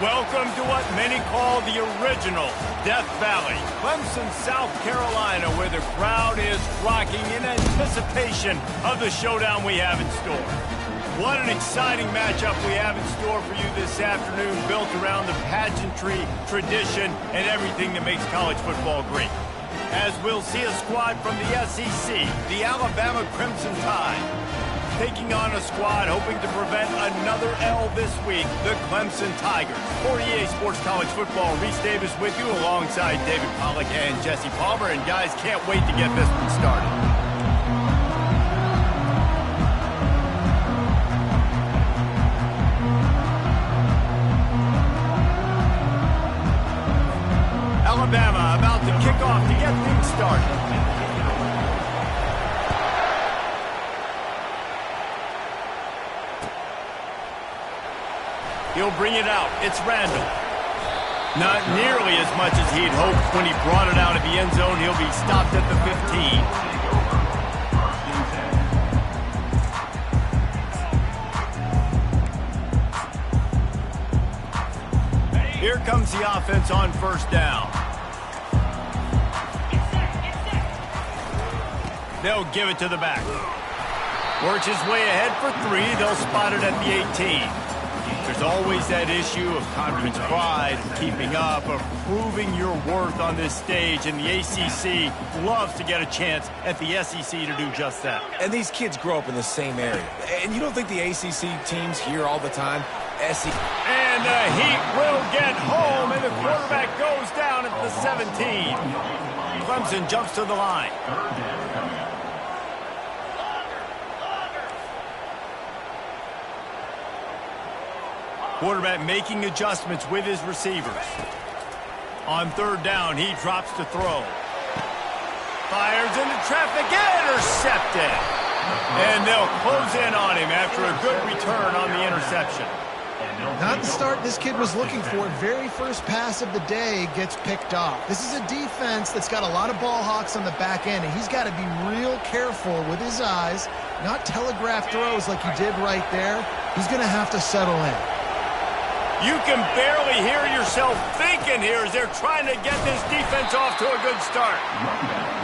Welcome to what many call the original Death Valley, Clemson, South Carolina, where the crowd is rocking in anticipation of the showdown we have in store. What an exciting matchup we have in store for you this afternoon, built around the pageantry, tradition, and everything that makes college football great. As we'll see a squad from the SEC, the Alabama Crimson Tide, taking on a squad hoping to prevent another L this week, the Clemson Tigers. For EA Sports College Football, Reese Davis with you alongside David Pollack and Jesse Palmer. And guys, can't wait to get this one started. Alabama about to kick off to get things started. He'll bring it out. It's Randall. Not nearly as much as he'd hoped when he brought it out of the end zone. He'll be stopped at the 15. Here comes the offense on first down. They'll give it to the back. Works his way ahead for 3. They'll spot it at the 18. There's always that issue of confidence, pride, keeping up, of proving your worth on this stage, and the ACC loves to get a chance at the SEC to do just that. And these kids grow up in the same area. And you don't think the ACC teams hear all the time? And the Heat will get home, and the quarterback goes down at the 17. Clemson jumps to the line. Quarterback making adjustments with his receivers. On third down, he drops to throw. Fires into traffic, intercepted. And they'll close in on him after a good return on the interception. Not the start this kid was looking for. Very first pass of the day gets picked off. This is a defense that's got a lot of ball hawks on the back end, and he's got to be real careful with his eyes, not telegraph throws like he did right there. He's going to have to settle in. You can barely hear yourself thinking here as they're trying to get this defense off to a good start.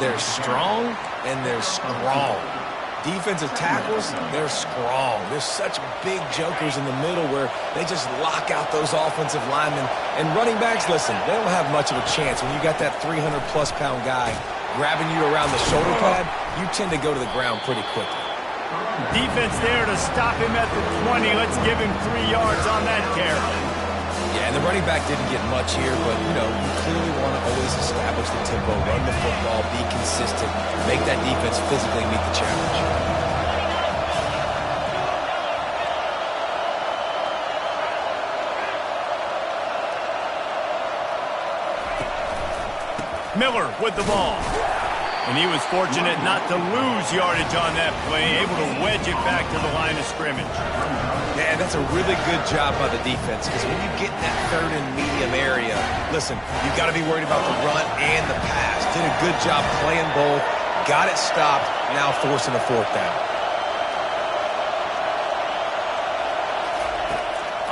They're strong and they're strong. Defensive tackles, they're strong. There's such big jokers in the middle where they just lock out those offensive linemen. And running backs, listen, they don't have much of a chance. When you got that 300-plus pound guy grabbing you around the shoulder pad, you tend to go to the ground pretty quickly. Defense there to stop him at the 20. Let's give him 3 yards on that carry. Yeah, and the running back didn't get much here, but, you clearly want to always establish the tempo, run the football, be consistent, make that defense physically meet the challenge. Miller with the ball. And he was fortunate not to lose yardage on that play, able to wedge it back to the line of scrimmage. Yeah, that's a really good job by the defense, because when you get in that third and medium area, listen, you've got to be worried about the run and the pass. Did a good job playing both, got it stopped, now forcing a fourth down.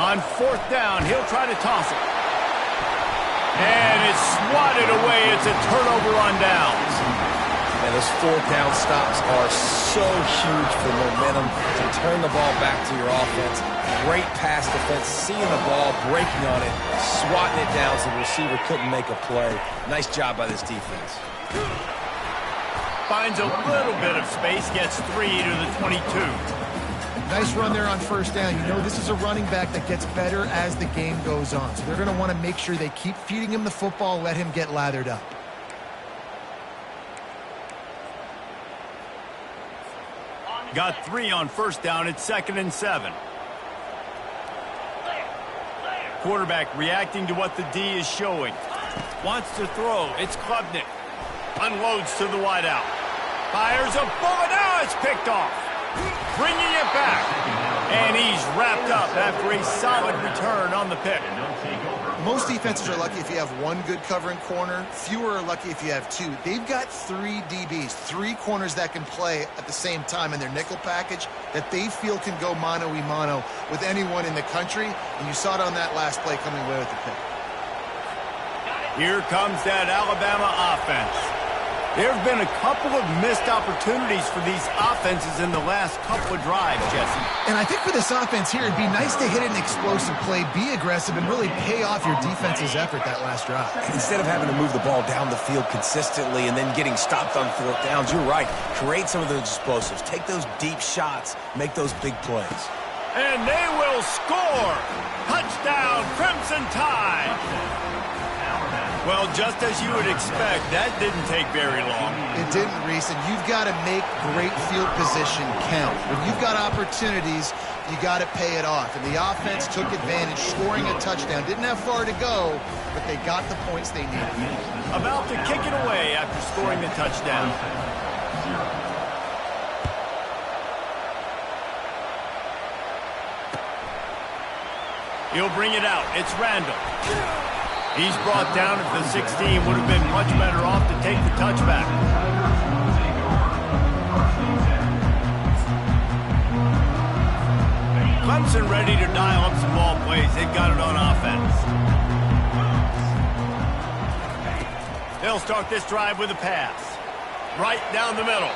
On fourth down, he'll try to toss it. And it's swatted away. It's a turnover on downs. And those fourth down stops are so huge for momentum to turn the ball back to your offense. Great pass defense, seeing the ball, breaking on it, swatting it down so the receiver couldn't make a play. Nice job by this defense. Finds a little bit of space, gets 3 to the 22. Nice run there on first down. You know this is a running back that gets better as the game goes on. So they're going to want to make sure they keep feeding him the football, let him get lathered up. Got 3 on first down. It's 2nd and 7. Quarterback reacting to what the D is showing. Wants to throw. It's Klubnik. Unloads to the wideout. Fires a bullet. Now it's picked off. Bringing it back. And he's wrapped up after a solid return on the pick. Most defenses are lucky if you have one good covering corner. Fewer are lucky if you have two. They've got 3 DBs, 3 corners that can play at the same time in their nickel package that they feel can go mano-a-mano with anyone in the country. And you saw it on that last play coming away with the pick. Here comes that Alabama offense. There have been a couple of missed opportunities for these offenses in the last couple of drives, Jesse. And I think for this offense here, it'd be nice to hit an explosive play, be aggressive, and really pay off your defense's effort that last drive. Instead of having to move the ball down the field consistently and then getting stopped on 4th downs, you're right. Create some of those explosives. Take those deep shots. Make those big plays. And they will score. Touchdown, Crimson Tide. Well, just as you would expect, that didn't take very long. It didn't, Reese, and you've got to make great field position count. When you've got opportunities, you got to pay it off. And the offense took advantage, scoring a touchdown. Didn't have far to go, but they got the points they needed. About to kick it away after scoring the touchdown. He'll bring it out. It's Randall. He's brought down at the 16. Would have been much better off to take the touchback. Clemson ready to dial up some ball plays. They've got it on offense. They'll start this drive with a pass. Right down the middle.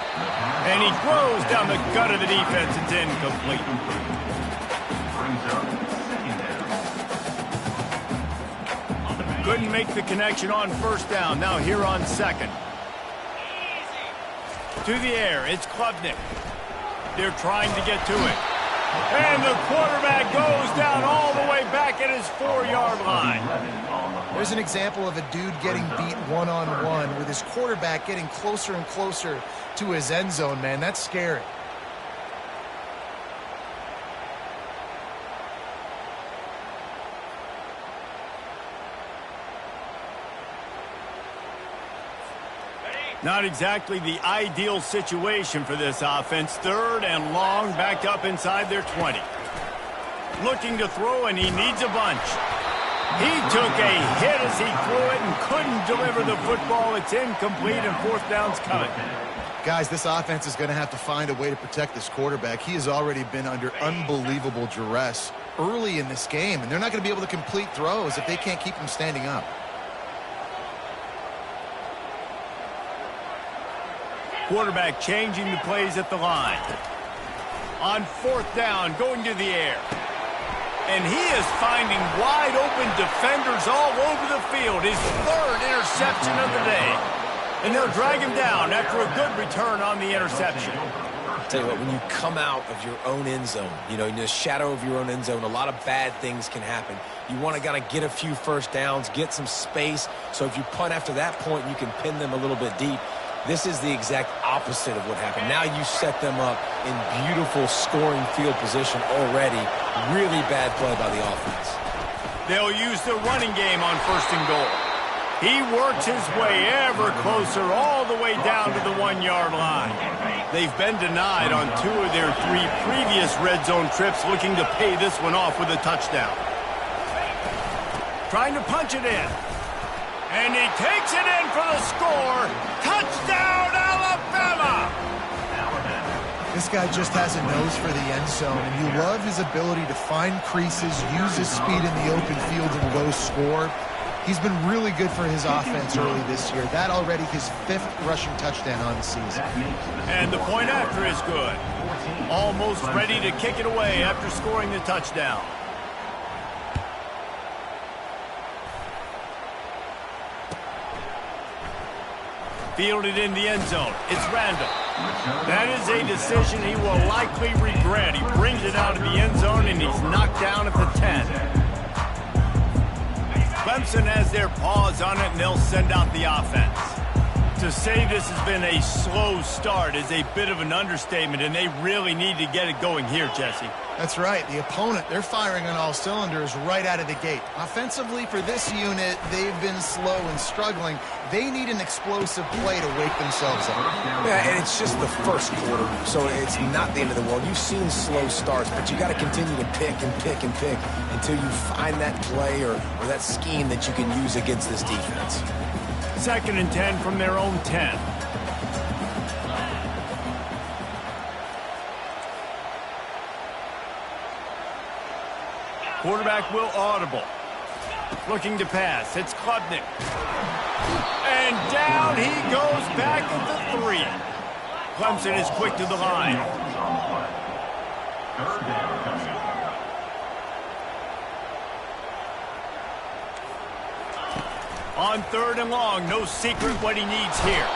And he throws down the gut of the defense. It's incomplete. Couldn't make the connection on 1st down. Now here on 2nd. To the air, it's Klubnik. They're trying to get to it. And the quarterback goes down all the way back at his 4-yard line. There's an example of a dude getting beat one-on-one with his quarterback getting closer and closer to his end zone, man. That's scary. Not exactly the ideal situation for this offense. 3rd and long, back up inside their 20. Looking to throw, and he needs a bunch. He took a hit as he threw it and couldn't deliver the football. It's incomplete, and 4th down's coming. Guys, this offense is going to have to find a way to protect this quarterback. He has already been under unbelievable duress early in this game, and they're not going to be able to complete throws if they can't keep him standing up. Quarterback changing the plays at the line. On 4th down, going to the air. And he is finding wide open defenders all over the field. His 3rd interception of the day. And they'll drag him down after a good return on the interception. I'll tell you what, when you come out of your own end zone, in the shadow of your own end zone, a lot of bad things can happen. You want to kind of get a few 1st downs, get some space. So if you punt after that point, you can pin them a little bit deep. This is the exact opposite of what happened. Now you set them up in beautiful scoring field position already. Really bad play by the offense. They'll use the running game on 1st and goal. He works his way ever closer all the way down to the 1-yard line. They've been denied on 2 of their 3 previous red zone trips, looking to pay this one off with a touchdown. Trying to punch it in. And he takes it in for the score. Touchdown, Alabama! This guy just has a nose for the end zone, and you love his ability to find creases, use his speed in the open field, and go score. He's been really good for his offense early this year. That already his 5th rushing touchdown on the season. And the point after is good. Almost ready to kick it away after scoring the touchdown. Fielded in the end zone. It's Randall. That is a decision he will likely regret. He brings it out of the end zone, and he's knocked down at the 10. Clemson has their paws on it, and they'll send out the offense. To To say this has been a slow start is a bit of an understatement, and they really need to get it going here, Jesse. That's right. The opponent, they're firing on all cylinders right out of the gate. Offensively, for this unit, they've been slow and struggling. They need an explosive play to wake themselves up. Yeah, and it's just the first quarter, so it's not the end of the world. You've seen slow starts, but you got to continue to pick and pick and pick until you find that play or that scheme that you can use against this defense. 2nd and 10 from their own 10. Quarterback will audible. Looking to pass. It's Klubnik. And down he goes back at the 3. Clemson is quick to the line. On 3rd and long, no secret what he needs here.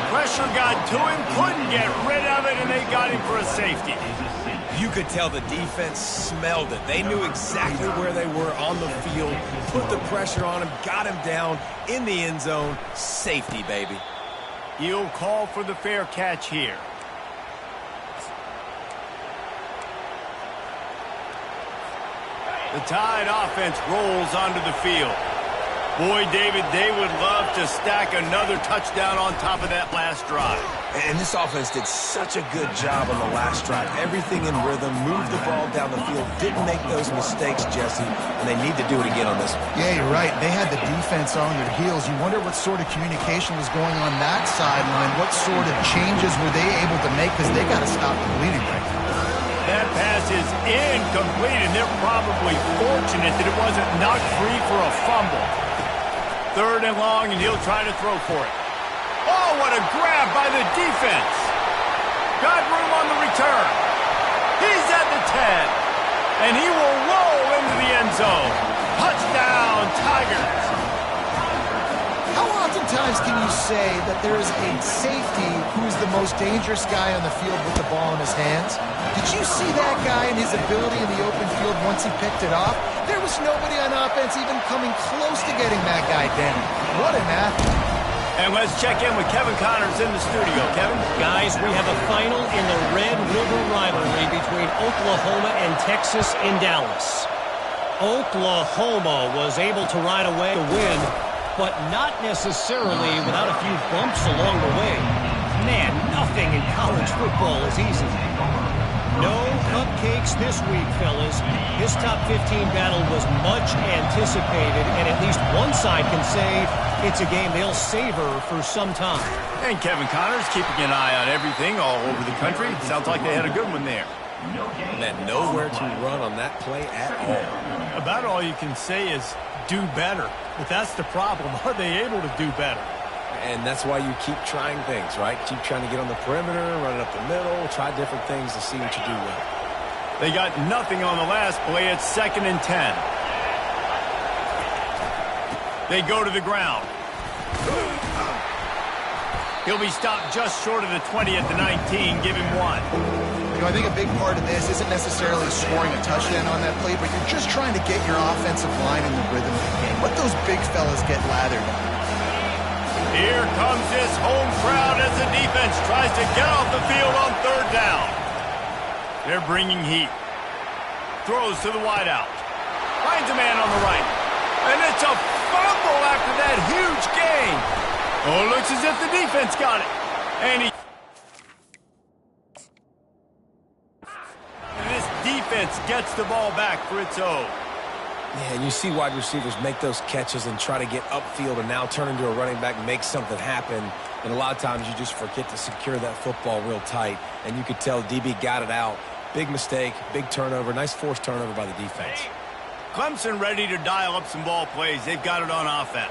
Pressure got to him, couldn't get rid of it, and they got him for a safety. You could tell the defense smelled it. They knew exactly where they were on the field, put the pressure on him, got him down in the end zone. Safety, baby. He'll call for the fair catch here. The Tide offense rolls onto the field. Boy, David, they would love to stack another touchdown on top of that last drive. And this offense did such a good job on the last drive. Everything in rhythm, moved the ball down the field, didn't make those mistakes, Jesse, and they need to do it again on this one. Yeah, you're right. They had the defense on their heels. You wonder what sort of communication was going on that sideline. What sort of changes were they able to make, because they got to stop the bleeding right now. That pass is incomplete, and they're probably fortunate that it wasn't knocked free for a fumble. 3rd and long, and he'll try to throw for it. Oh, what a grab by the defense. Got room on the return. He's at the 10, and he will roll into the end zone. Touchdown, Tigers. How oftentimes can you say that there is a safety who's the most dangerous guy on the field with the ball in his hands? Did you see that guy and his ability in the open field once he picked it off? There was nobody on offense even coming close to getting that guy down. What an athlete. And let's check in with Kevin Connors in the studio. Kevin? Guys, we have a final in the Red River rivalry between Oklahoma and Texas in Dallas. Oklahoma was able to ride away to win, but not necessarily without a few bumps along the way. Man, nothing in college football is easy. No cupcakes this week, fellas. This top 15 battle was much anticipated, and at least one side can say it's a game they'll savor for some time. And Kevin Connors keeping an eye on everything all over the country. Sounds like they had a good one there. And had nowhere to run on that play at all. About all you can say is do better. But that's the problem. Are they able to do better? And that's why you keep trying things, right? Keep trying to get on the perimeter, run it up the middle, try different things to see what you do well. They got nothing on the last play. It's 2nd and 10. They go to the ground. He'll be stopped just short of the 20 at the 19. Give him 1. You know, I think a big part of this isn't necessarily scoring a touchdown on that play, but you're just trying to get your offensive line in the rhythm of the game. Let those big fellas get lathered up. Here comes this home crowd as the defense tries to get off the field on 3rd down. They're bringing heat. Throws to the wideout. Finds a man on the right. And it's a fumble after that huge gain. Oh, looks as if the defense got it. And this defense gets the ball back for its own. Yeah, and you see wide receivers make those catches and try to get upfield and now turn into a running back and make something happen. And a lot of times you just forget to secure that football real tight. And you could tell DB got it out. Big mistake, big turnover, nice forced turnover by the defense. Clemson ready to dial up some ball plays. They've got it on offense.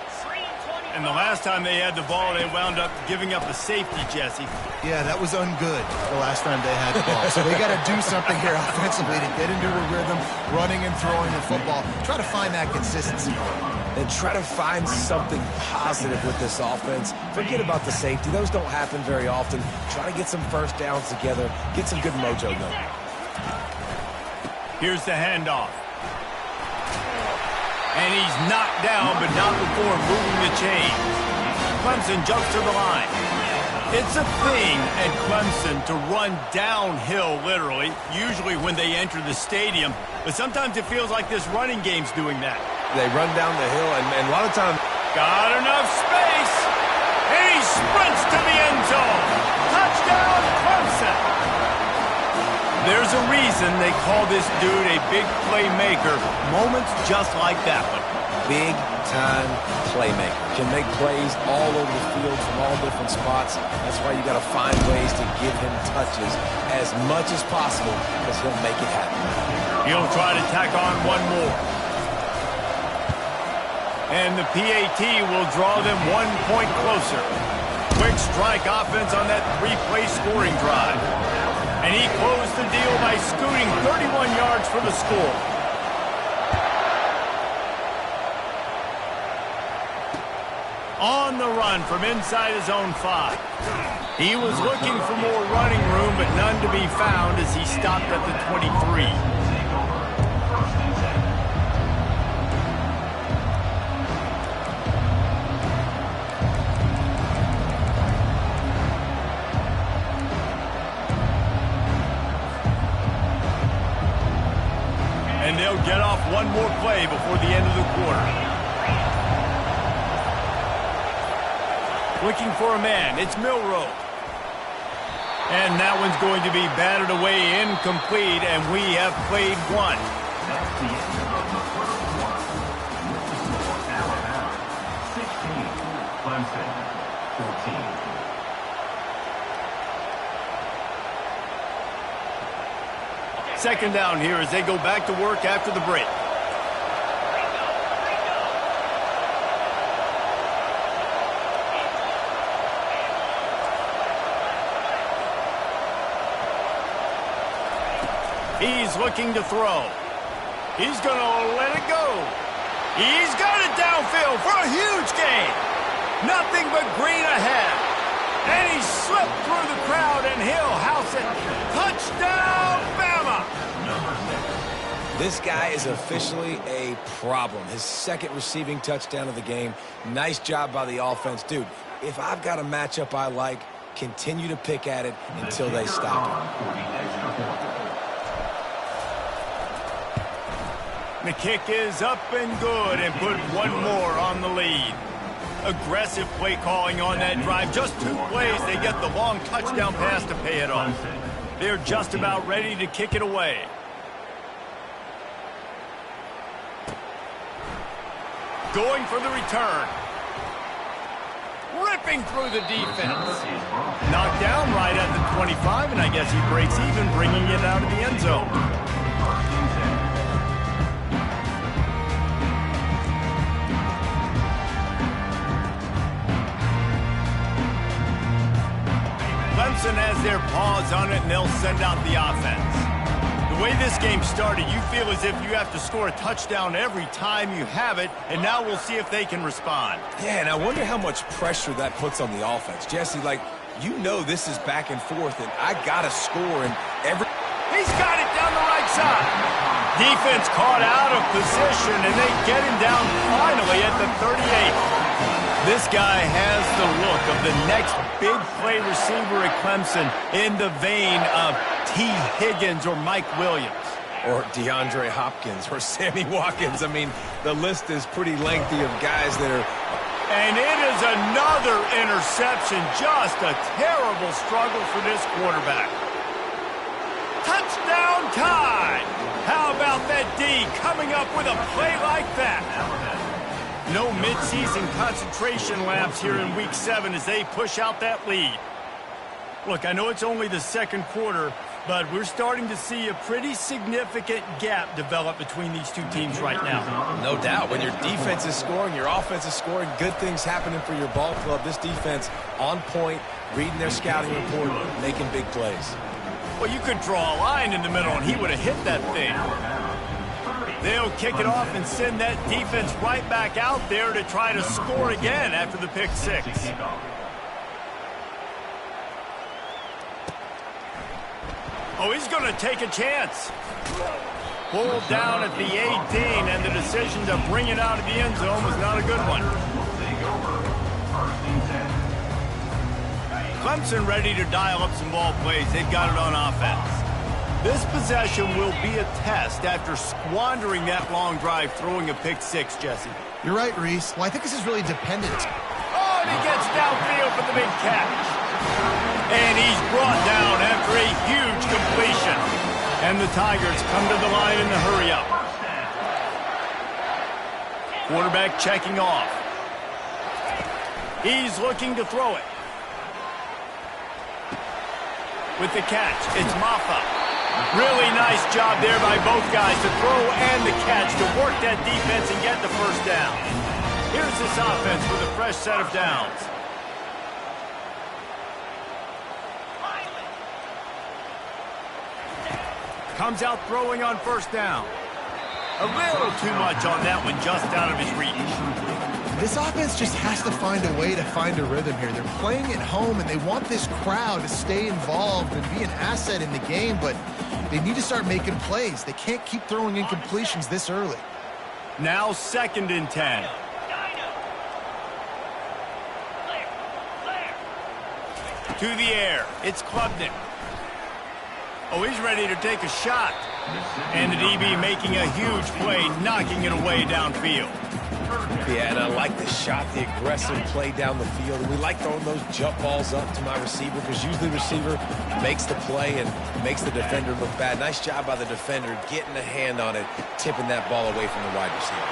And the last time they had the ball, they wound up giving up a safety, Jesse. Yeah, that was ungood the last time they had the ball. So they got to do something here offensively to get into a rhythm, running and throwing the football. Try to find that consistency. And try to find something positive with this offense. Forget about the safety. Those don't happen very often. Try to get some first downs together. Get some good mojo going. Here's the handoff. And he's knocked down, but not before moving the chains. Clemson jumps to the line. It's a thing at Clemson to run downhill, literally, usually when they enter the stadium. But sometimes it feels like this running game's doing that. They run down the hill, and a lot of times... Got enough space. And he sprints to the end zone. Touchdown, Clemson. There's a reason they call this dude a big playmaker. Moments just like that one. Big-time playmaker. Can make plays all over the field from all different spots. That's why you got to find ways to give him touches as much as possible because he'll make it happen. He'll try to tack on one more. And the PAT will draw them 1 point closer. Quick strike offense on that 3-play scoring drive. And he closed the deal by scooting 31 yards for the score. On the run from inside his own 5. He was looking for more running room, but none to be found as he stopped at the 23. And they'll get off one more play before the end of the quarter. Looking for a man. It's Milroe. And that one's going to be batted away incomplete, and we have played one. That's the end of the first quarter. This is your score, Alabama 16, Clemson 14. Second down here as they go back to work after the break. He's looking to throw. He's going to let it go. He's got it downfield for a huge gain. Nothing but green ahead. And he slipped through the crowd, and he'll house it. Touchdown, Bama! This guy is officially a problem. His second receiving touchdown of the game. Nice job by the offense. Dude, if I've got a matchup I like, continue to pick at it until they stop it. The kick is up and good, and put one more on the lead. Aggressive play calling on that drive. Just 2 plays, they get the long touchdown pass to pay it off. They're just about ready to kick it away. Going for the return. Ripping through the defense. Knocked down right at the 25, and I guess he breaks even, bringing it out of the end zone. Clemson has their paws on it, and they'll send out the offense. The way this game started, you feel as if you have to score a touchdown every time you have it, and now we'll see if they can respond. Yeah, and I wonder how much pressure that puts on the offense. Jesse, like, you know this is back and forth, and I got to score, and every... He's got it down the right side. Defense caught out of position, and they get him down finally at the 38. This guy has the look of the next big play receiver at Clemson, in the vein of T. Higgins or Mike Williams. Or DeAndre Hopkins or Sammy Watkins. I mean, the list is pretty lengthy of guys that are... And it is another interception. Just a terrible struggle for this quarterback. Touchdown time! How about that D coming up with a play like that? No midseason concentration laps here in Week 7 as they push out that lead. Look, I know it's only the second quarter, but we're starting to see a pretty significant gap develop between these two teams right now. No doubt. When your defense is scoring, your offense is scoring, good things happening for your ball club. This defense on point, reading their scouting report, making big plays. Well, you could draw a line in the middle, and he would have hit that thing. They'll kick it off and send that defense right back out there to try to score again after the pick six. Oh, he's going to take a chance. Pulled down at the 18, and the decision to bring it out of the end zone was not a good one. We'll take over. First and 10. Clemson ready to dial up some ball plays. They've got it on offense. This possession will be a test after squandering that long drive throwing a pick six, Jesse. You're right, Reese. Well, I think this is really dependent. Oh, and he gets downfield for the big catch. And he's brought down after a huge completion. And the Tigers come to the line in the hurry-up. Quarterback checking off. He's looking to throw it. With the catch, it's Maffa. Really nice job there by both guys to throw and the catch to work that defense and get the first down. Here's this offense with a fresh set of downs. Comes out throwing on first down. A little too much on that one, just out of his reach. This offense just has to find a way to find a rhythm here. They're playing at home, and they want this crowd to stay involved and be an asset in the game, but they need to start making plays. They can't keep throwing incompletions this early. Now 2nd and 10. To the air. It's Klubnik. Oh, he's ready to take a shot. And the DB making a huge play, knocking it away downfield. Yeah, and I like the shot, the aggressive play down the field. And we like throwing those jump balls up to my receiver because usually the receiver makes the play and makes the defender look bad. Nice job by the defender getting a hand on it, tipping that ball away from the wide receiver.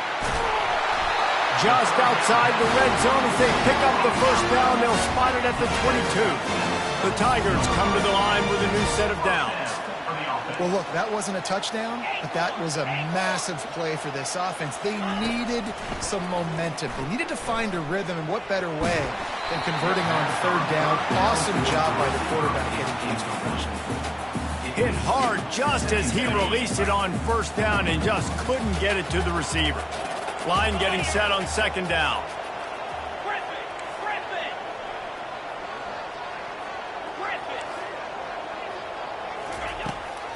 Just outside the red zone as they pick up the first down. They'll spot it at the 22. The Tigers come to the line with a new set of downs. Well, look, that wasn't a touchdown, but that was a massive play for this offense. They needed some momentum. They needed to find a rhythm, and what better way than converting on 3rd down. Awesome job by the quarterback getting games completion. Hit hard just as he released it on 1st down and just couldn't get it to the receiver. Line getting set on 2nd down.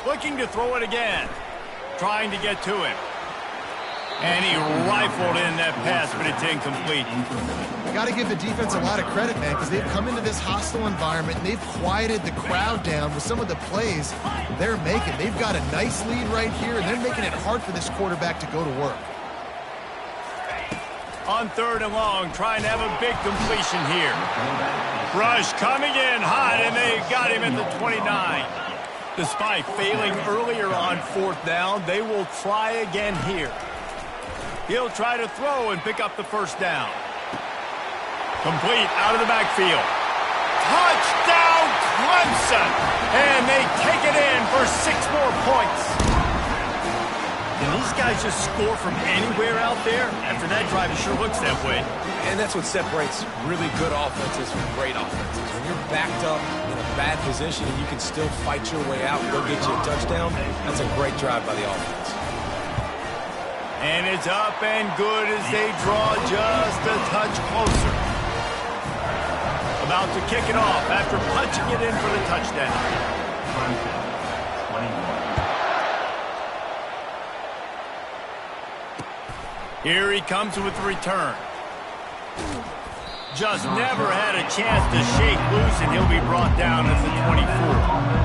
Looking to throw it again. Trying to get to him. And he rifled in that pass, but it's incomplete. Got to give the defense a lot of credit, man, because they've come into this hostile environment and they've quieted the crowd down with some of the plays they're making. They've got a nice lead right here, and they're making it hard for this quarterback to go to work. On 3rd and long, trying to have a big completion here. Rush coming in hot, and they got him at the 29. Despite failing earlier on 4th down, they will try again here. He'll try to throw and pick up the first down. Complete out of the backfield. Touchdown, Clemson! And they take it in for 6 more points. Can these guys just score from anywhere out there? After that drive, it sure looks that way. And that's what separates really good offenses from great offenses. When you're backed up in a bad position and you can still fight your way out and go get you a touchdown, that's a great drive by the offense. And it's up and good as they draw just a touch closer. About to kick it off after punching it in for the touchdown. Here he comes with the return. Just never had a chance to shake loose, and he'll be brought down at the 24.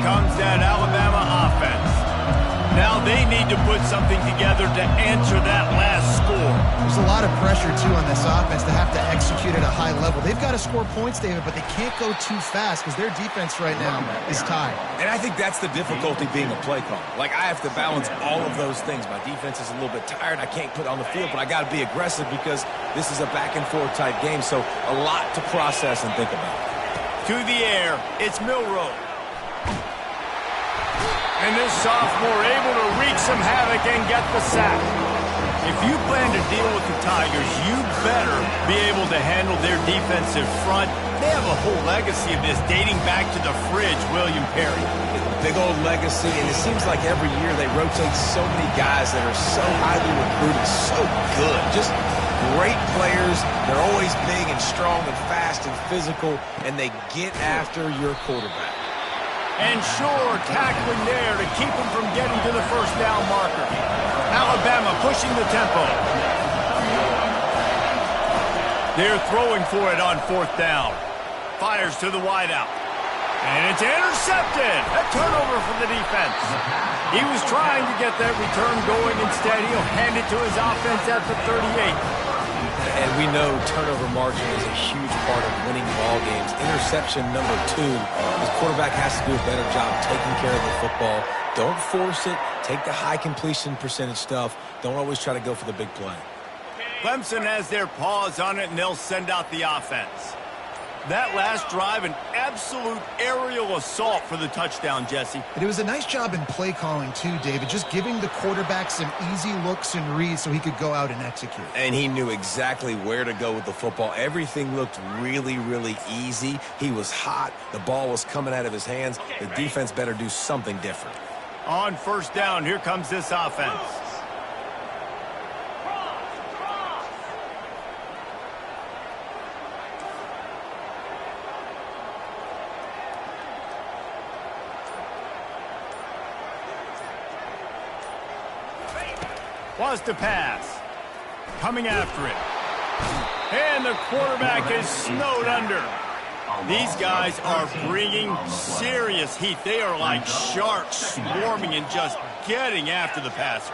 Comes that Alabama offense. Now they need to put something together to answer that last score. There's a lot of pressure, too, on this offense to have to execute at a high level. They've got to score points, David, but they can't go too fast because their defense right now is tied. And I think that's the difficulty being a play caller. Like, I have to balance all of those things. My defense is a little bit tired. I can't put it on the field, but I got to be aggressive because this is a back-and-forth type game, so a lot to process and think about. To the air, it's Milroe. And this sophomore able to wreak some havoc and get the sack. If you plan to deal with the Tigers, you better be able to handle their defensive front. They have a whole legacy of this dating back to the fridge, William Perry. Big old legacy, and it seems like every year they rotate so many guys that are so highly recruited, so good. Just great players. They're always big and strong and fast and physical, and they get after your quarterback. And sure, tackling there to keep him from getting to the first down marker. Alabama pushing the tempo. They're throwing for it on fourth down. Fires to the wideout. And it's intercepted. A turnover for the defense. He was trying to get that return going. Instead, he'll hand it to his offense at the 38. And we know turnover margin is a huge part of winning ball games. Interception number 2. His quarterback has to do a better job taking care of the football. Don't force it. Take the high completion percentage stuff. Don't always try to go for the big play. Clemson has their paws on it, and they'll send out the offense. That last drive, an absolute aerial assault for the touchdown, Jesse. But it was a nice job in play calling, too, David, just giving the quarterback some easy looks and reads so he could go out and execute. And he knew exactly where to go with the football. Everything looked really, really easy. He was hot. The ball was coming out of his hands. The defense better do something different. On first down, here comes this offense. Wants to pass. Coming after it. And the quarterback is snowed under. These guys are bringing serious heat. They are like sharks swarming and just getting after the passer.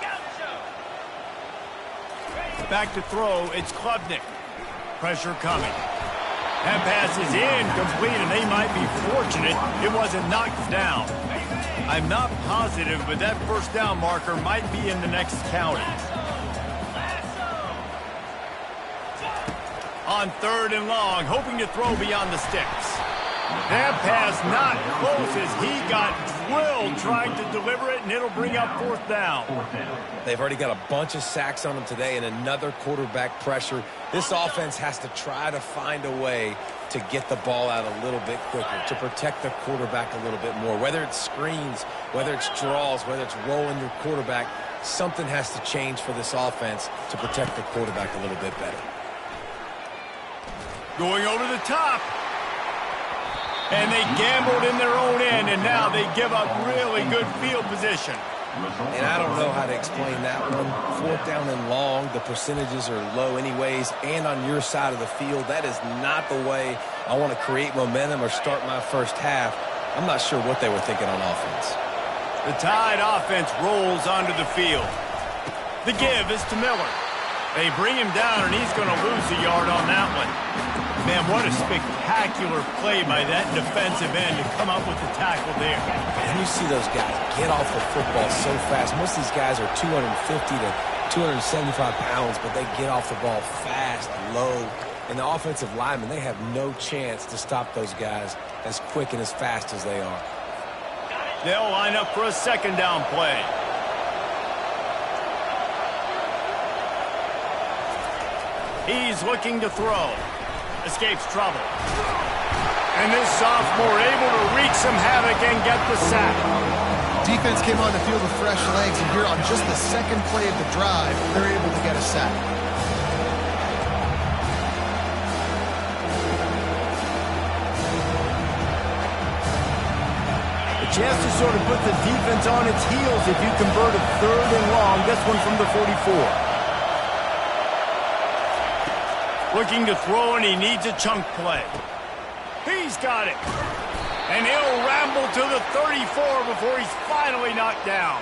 Back to throw. It's Klubnik. Pressure coming. That pass is incomplete, and they might be fortunate it wasn't knocked down. I'm not positive, but that first down marker might be in the next county. On third and long, hoping to throw beyond the sticks. That pass not close as he got drilled trying to deliver it, and it'll bring up fourth down. They've already got a bunch of sacks on them today and another quarterback pressure. This offense has to try to find a way to get the ball out a little bit quicker, to protect the quarterback a little bit more. Whether it's screens, whether it's draws, whether it's rolling your quarterback, something has to change for this offense to protect the quarterback a little bit better. Going over the top. And they gambled in their own end, and now they give up really good field position. And I don't know how to explain that one. Fourth down and long, the percentages are low anyways, and on your side of the field, that is not the way I want to create momentum or start my first half. I'm not sure what they were thinking on offense. The Tide offense rolls onto the field. The give is to Miller. They bring him down, and he's going to lose a yard on that one. Man, what a spectacular play by that defensive end to come up with the tackle there. And you see those guys get off the football so fast. Most of these guys are 250 to 275 pounds, but they get off the ball fast, low. And the offensive linemen, they have no chance to stop those guys as quick and as fast as they are. They'll line up for a second down play. He's looking to throw. Escapes trouble. And this sophomore able to wreak some havoc and get the sack. Defense came on the field with fresh legs, and here on just the second play of the drive, they're able to get a sack. A chance to sort of put the defense on its heels if you convert a third and long. This one from the 44. Looking to throw, and he needs a chunk play. He's got it. And he'll ramble to the 34 before he's finally knocked down.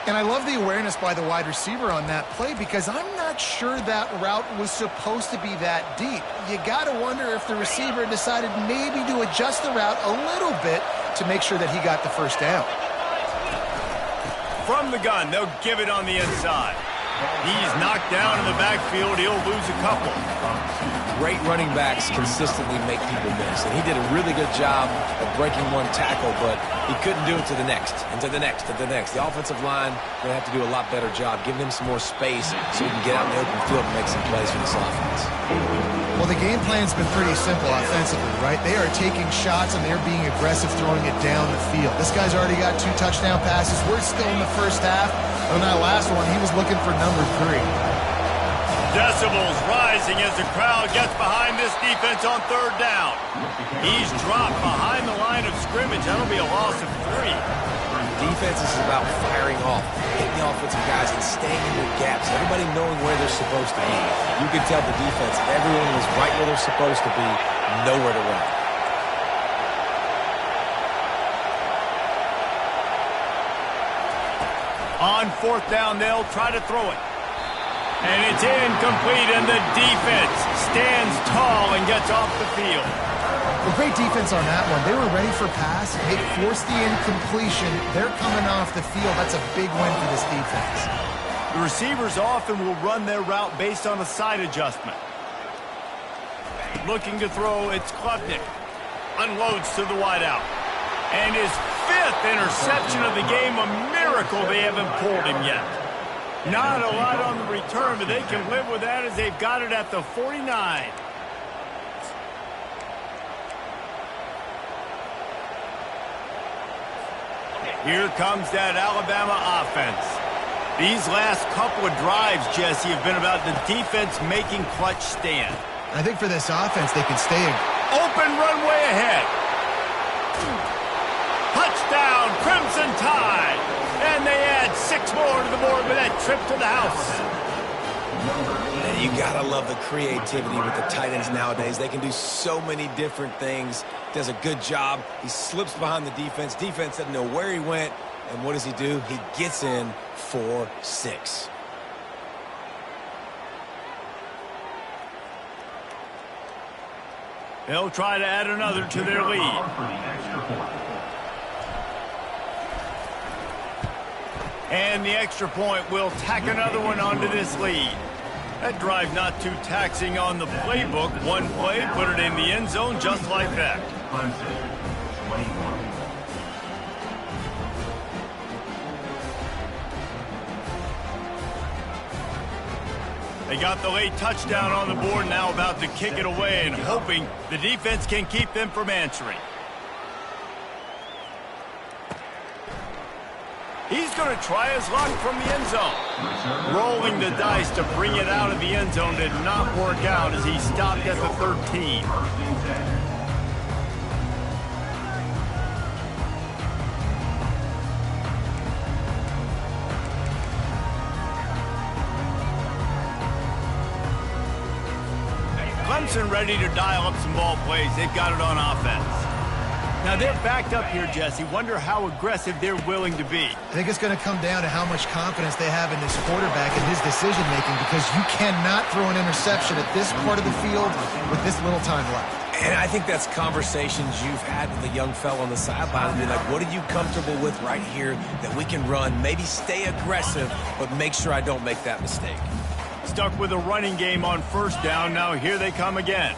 And I love the awareness by the wide receiver on that play because I'm not sure that route was supposed to be that deep. You got to wonder if the receiver decided maybe to adjust the route a little bit to make sure that he got the first down. From the gun, they'll give it on the inside. He's knocked down in the backfield. He'll lose a couple. Great running backs consistently make people miss. And he did a really good job of breaking one tackle, but he couldn't do it to the next, and to the next, and to the next. The offensive line going to have to do a lot better job, giving him some more space so he can get out in the open field and make some plays for this offense. Well, the game plan's been pretty simple offensively, right? They are taking shots, and they're being aggressive throwing it down the field. This guy's already got 2 touchdown passes. We're still in the first half. On that last one, he was looking for number 3. Decibels rising as the crowd gets behind this defense on third down. He's dropped behind the line of scrimmage. That'll be a loss of 3. Defense is about firing off, hitting the offensive guys and staying in their gaps. Everybody knowing where they're supposed to be. You can tell the defense, everyone was right where they're supposed to be, nowhere to run. On fourth down, they'll try to throw it. And it's incomplete, and the defense stands tall and gets off the field. Well, great defense on that one. They were ready for pass. They forced the incompletion. They're coming off the field. That's a big win for this defense. The receivers often will run their route based on a side adjustment. Looking to throw, it's Klubnik. Unloads to the wideout. And his 5th interception of the game, a miracle they haven't pulled him yet. Not a lot on the return, but they can live with that as they've got it at the 49. Here comes that Alabama offense. These last couple of drives, Jesse, have been about the defense making clutch stand. I think for this offense, they can stay in. Open runway ahead. Touchdown, Crimson Tide. And they add 6 more to the board with that trip to the house. And you gotta love the creativity with the tight ends nowadays. They can do so many different things. Does a good job. He slips behind the defense. Defense doesn't know where he went. And what does he do? He gets in for 6. They'll try to add another to their lead. And the extra point will tack another one onto this lead. That drive not too taxing on the playbook. One play, put it in the end zone just like that. Clemson, 21. They got the late touchdown on the board, now about to kick it away and hoping the defense can keep them from answering. He's going to try his luck from the end zone. Rolling the dice to bring it out of the end zone did not work out as he stopped at the 13. Clemson ready to dial up some ball plays. They've got it on offense. Now they're backed up here, Jesse. Wonder how aggressive they're willing to be. I think it's going to come down to how much confidence they have in this quarterback and his decision-making, because you cannot throw an interception at this part of the field with this little time left. And I think that's conversations you've had with a young fella on the sideline. Be like, what are you comfortable with right here that we can run? Maybe stay aggressive, but make sure I don't make that mistake. Stuck with a running game on first down. Now here they come again.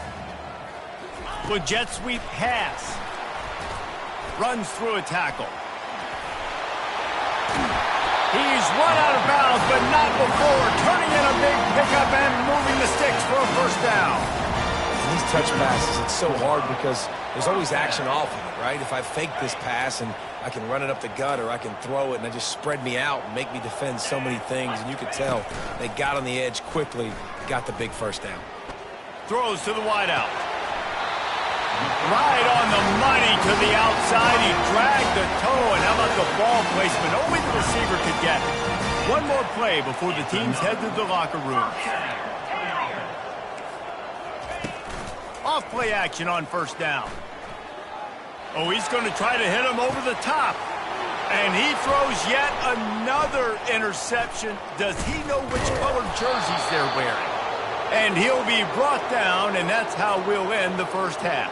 With jet sweep pass. Runs through a tackle. He's run out of bounds, but not before. Turning in a big pickup and moving the sticks for a first down. And these touch passes, it's so hard because there's always action off of it, right? If I fake this pass and I can run it up the gut, or I can throw it and I just spread me out and make me defend so many things. And you could tell they got on the edge quickly, got the big first down. Throws to the wideout. Right on the money to the outside. He dragged the toe, and how about the ball placement? Only the receiver could get it. One more play before the teams head to the locker room. Off play action on first down. Oh, he's going to try to hit him over the top. And he throws yet another interception. Does he know which colored jerseys they're wearing? And he'll be brought down, and that's how we'll end the first half.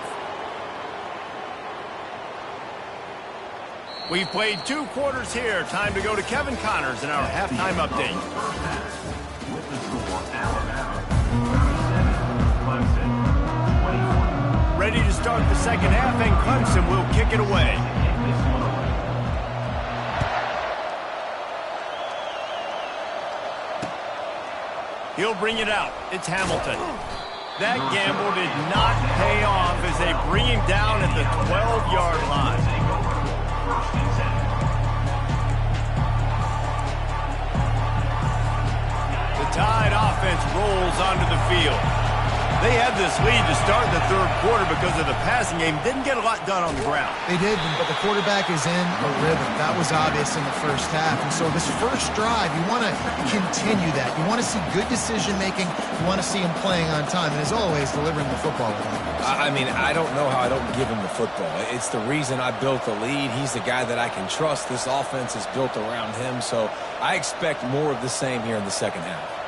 We've played 2 quarters here. Time to go to Kevin Connors in our halftime update. With the score, Alabama 37, Clemson 21. Ready to start the second half, and Clemson will kick it away. He'll bring it out. It's Hamilton. That gamble did not pay off as they bring him down at the 12-yard line. The Tide offense rolls onto the field. They had this lead to start the third quarter because of the passing game. Didn't get a lot done on the ground. They did, but the quarterback is in a rhythm. That was obvious in the first half. And so this first drive, you want to continue that. You want to see good decision-making. You want to see him playing on time. And as always, delivering the football. I mean, I don't know how I don't give him the football. It's the reason I built the lead. He's the guy that I can trust. This offense is built around him. So I expect more of the same here in the second half.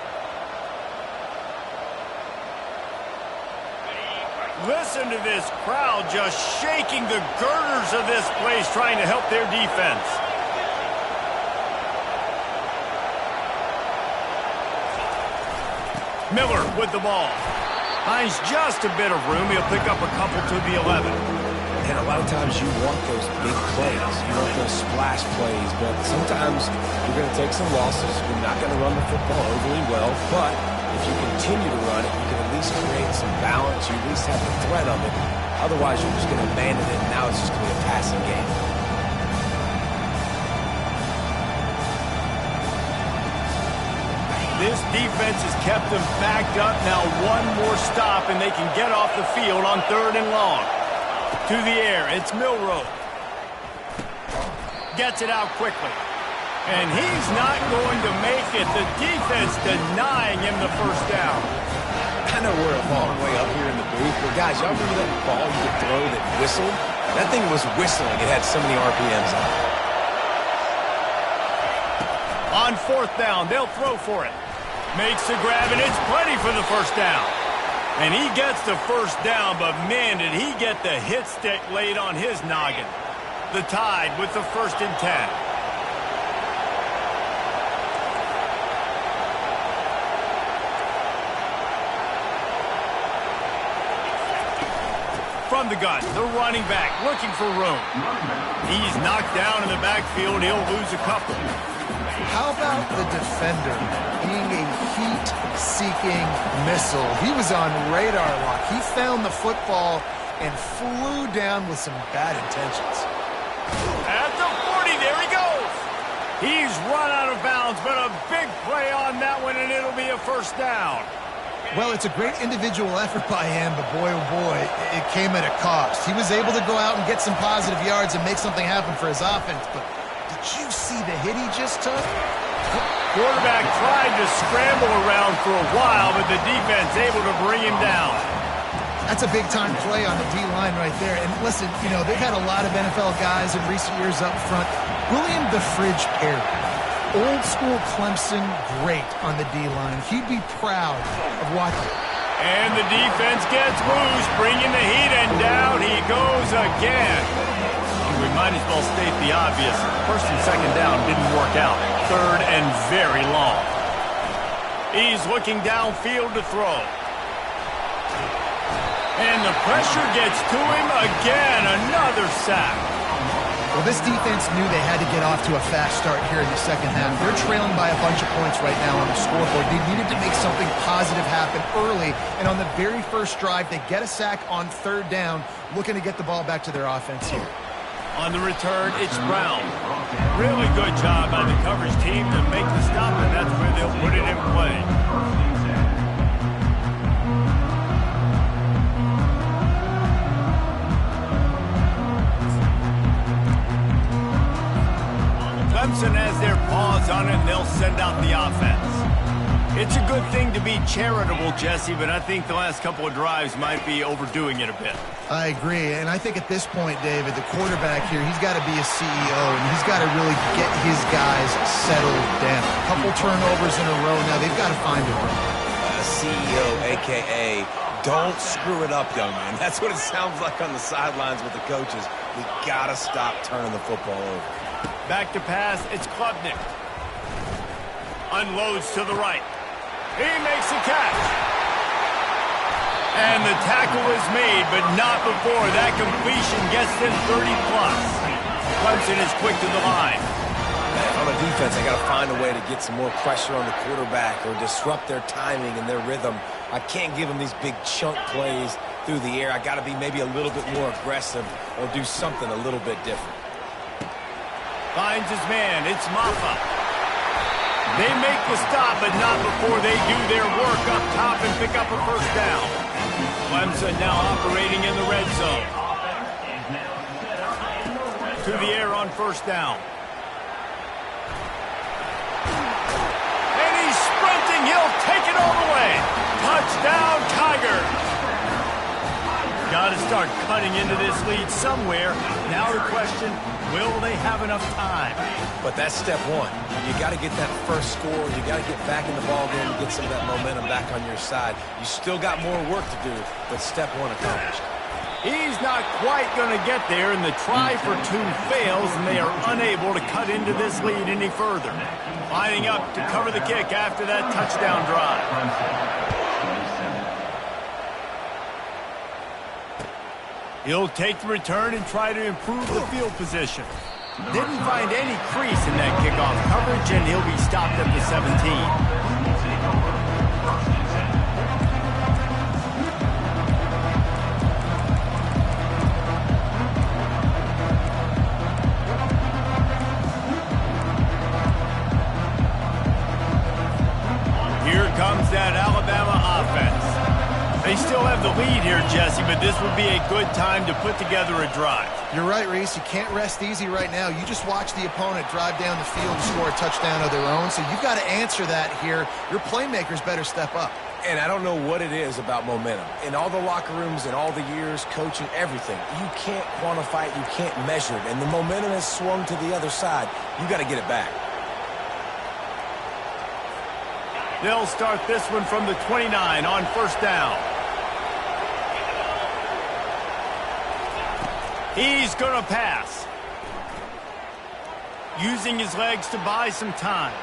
Listen to this crowd just shaking the girders of this place, trying to help their defense. Miller with the ball. Finds just a bit of room. He'll pick up a couple to the 11. And a lot of times you want those big plays. You want those splash plays. But sometimes you're going to take some losses. You're not going to run the football overly well. But if you continue to run it, you can at least create some balance. You at least have the threat of it. Otherwise, you're just going to abandon it, and now it's just going to be a passing game. This defense has kept them backed up. Now one more stop, and they can get off the field on 3rd and long. To the air, it's Milroe. Gets it out quickly. And he's not going to make it. The defense denying him the first down. I know we're a long way up here in the booth, but guys, y'all remember that ball you could throw that whistled? That thing was whistling. It had so many RPMs on it. On 4th down, they'll throw for it. Makes the grab, and it's plenty for the first down. And he gets the first down, but man, did he get the hit stick laid on his noggin. The Tide with the 1st and 10. From the gun, the running back looking for room. He's knocked down in the backfield. He'll lose a couple. How about the defender being a heat-seeking missile? He was on radar lock. He found the football and flew down with some bad intentions. At the 40, there he goes. He's run out of bounds, but a big play on that one, and it'll be a first down. Well, it's a great individual effort by him, but boy, oh boy, it came at a cost. He was able to go out and get some positive yards and make something happen for his offense, but did you see the hit he just took? Quarterback tried to scramble around for a while, but the defense able to bring him down. That's a big-time play on the D-line right there. And listen, you know, they've had a lot of NFL guys in recent years up front. William the Fridge Perry, old-school Clemson great on the D-line. He'd be proud of watching. And the defense gets loose, bringing the heat, and down he goes again. We might as well state the obvious. 1st and 2nd down didn't work out. 3rd and very long. He's looking downfield to throw. And the pressure gets to him again. Another sack. Well, this defense knew they had to get off to a fast start here in the second half. They're trailing by a bunch of points right now on the scoreboard. They needed to make something positive happen early, and on the very first drive, they get a sack on 3rd down, looking to get the ball back to their offense here. On the return, it's Brown. Really good job by the coverage team to make the stop, and that's where they'll put it in play. Clemson has their paws on it, and they'll send out the offense. It's a good thing to be charitable, Jesse, but I think the last couple of drives might be overdoing it a bit. I agree, and I think at this point, David, the quarterback here, he's got to be a CEO, and he's got to really get his guys settled down. A couple turnovers in a row now. They've got to find a run. CEO, a.k.a. don't screw it up, young man. That's what it sounds like on the sidelines with the coaches. We got to stop turning the football over. Back to pass, it's Klubnik. Unloads to the right. He makes a catch. And the tackle is made, but not before that completion gets them 30-plus. Clemson is quick to the line. On the defense, they got to find a way to get some more pressure on the quarterback or disrupt their timing and their rhythm. I can't give them these big chunk plays through the air. I got to be maybe a little bit more aggressive or do something a little bit different. Finds his man. It's Maffa. They make the stop, but not before they do their work up top and pick up a first down. Clemson now operating in the red zone. To the air on first down. And he's sprinting. He'll take it all the way. Touchdown, Tigers. Got to start cutting into this lead somewhere. Now the question, will they have enough time? But that's step one. You got to get that first score. You got to get back in the ball game and get some of that momentum back on your side. You still got more work to do, but step one accomplished. He's not quite going to get there, and the try for two fails, and they are unable to cut into this lead any further. Lining up to cover the kick after that touchdown drive. He'll take the return and try to improve the field position. Didn't find any crease in that kickoff coverage, and he'll be stopped at the 17. Here comes that Alabama offense. They still have the lead here, Jesse, but this would be a good time to put together a drive. You're right, Reese. You can't rest easy right now. You just watch the opponent drive down the field to score a touchdown of their own, so you've got to answer that here. Your playmakers better step up. And I don't know what it is about momentum. In all the locker rooms, in all the years, coaching, everything, you can't quantify it, you can't measure it. And the momentum has swung to the other side. You got to get it back. They'll start this one from the 29 on first down. He's going to pass. Using his legs to buy some time.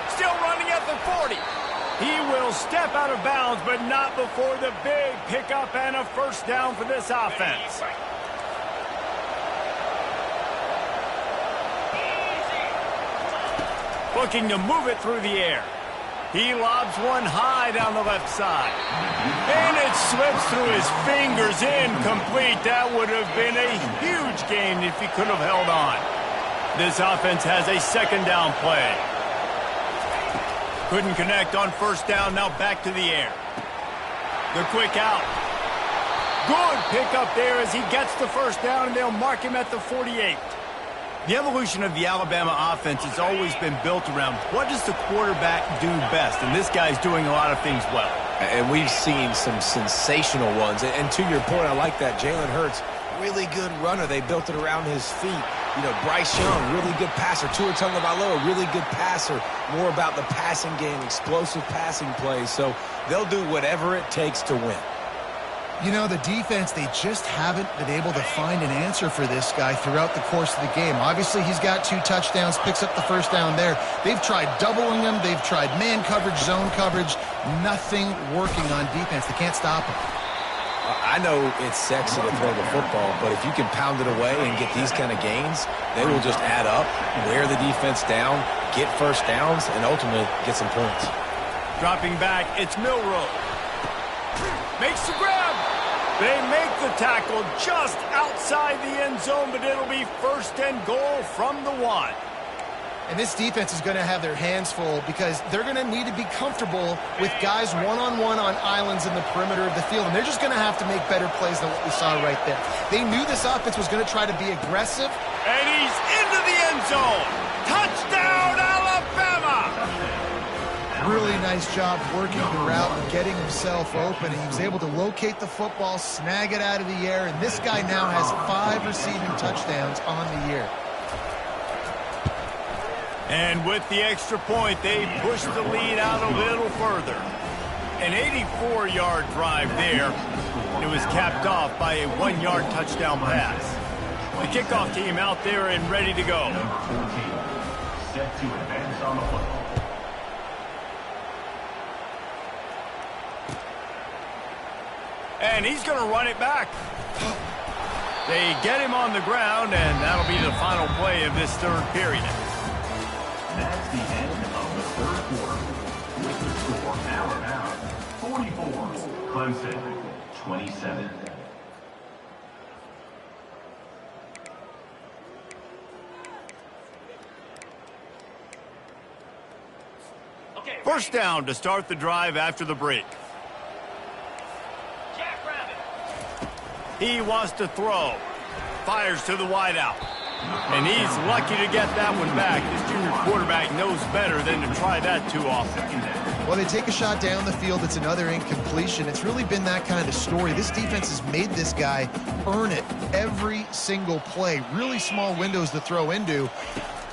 Still running at the 40. He will step out of bounds, but not before the big pickup and a first down for this offense. Looking to move it through the air. He lobs one high down the left side. And it slips through his fingers, incomplete. That would have been a huge gain if he could have held on. This offense has a second down play. Couldn't connect on first down, now back to the air. The quick out. Good pickup there as he gets the first down, and they'll mark him at the 48. The evolution of the Alabama offense has always been built around what does the quarterback do best, and this guy's doing a lot of things well. And we've seen some sensational ones. And to your point, I like that. Jalen Hurts, really good runner. They built it around his feet. You know, Bryce Young, really good passer. Tua Tagovailoa, really good passer. More about the passing game, explosive passing plays. So they'll do whatever it takes to win. You know, the defense, they just haven't been able to find an answer for this guy throughout the course of the game. Obviously, he's got 2 touchdowns, picks up the first down there. They've tried doubling him. They've tried man coverage, zone coverage. Nothing working on defense. They can't stop him. I know it's sexy to throw the football, but if you can pound it away and get these kind of gains, they will just add up, wear the defense down, get first downs, and ultimately get some points. Dropping back, it's Milroe. Makes the grab. They make the tackle just outside the end zone, but it'll be first and goal from the 1. And this defense is going to have their hands full because they're going to need to be comfortable with guys one-on-one on islands in the perimeter of the field. And they're just going to have to make better plays than what we saw right there. They knew this offense was going to try to be aggressive. And he's into the end zone. Touchdown, Alabama! Really nice job working the route and getting himself open. And he was able to locate the football, snag it out of the air. And this guy now has 5 receiving touchdowns on the year. And with the extra point, they push the lead out a little further. An 84-yard drive there. It was capped off by a 1-yard touchdown pass. The kickoff team out there and ready to go. Number 14, set to advance on the football. And he's going to run it back. They get him on the ground, and that'll be the final play of this third period. That's the end of the third quarter. With the score, Alabama 44, Clemson 27. First down to start the drive after the break. He wants to throw. Fires to the wideout. And he's lucky to get that one back. This junior quarterback knows better than to try that too often. Well, they take a shot down the field. It's another incompletion. It's really been that kind of story. This defense has made this guy earn it every single play. Really small windows to throw into.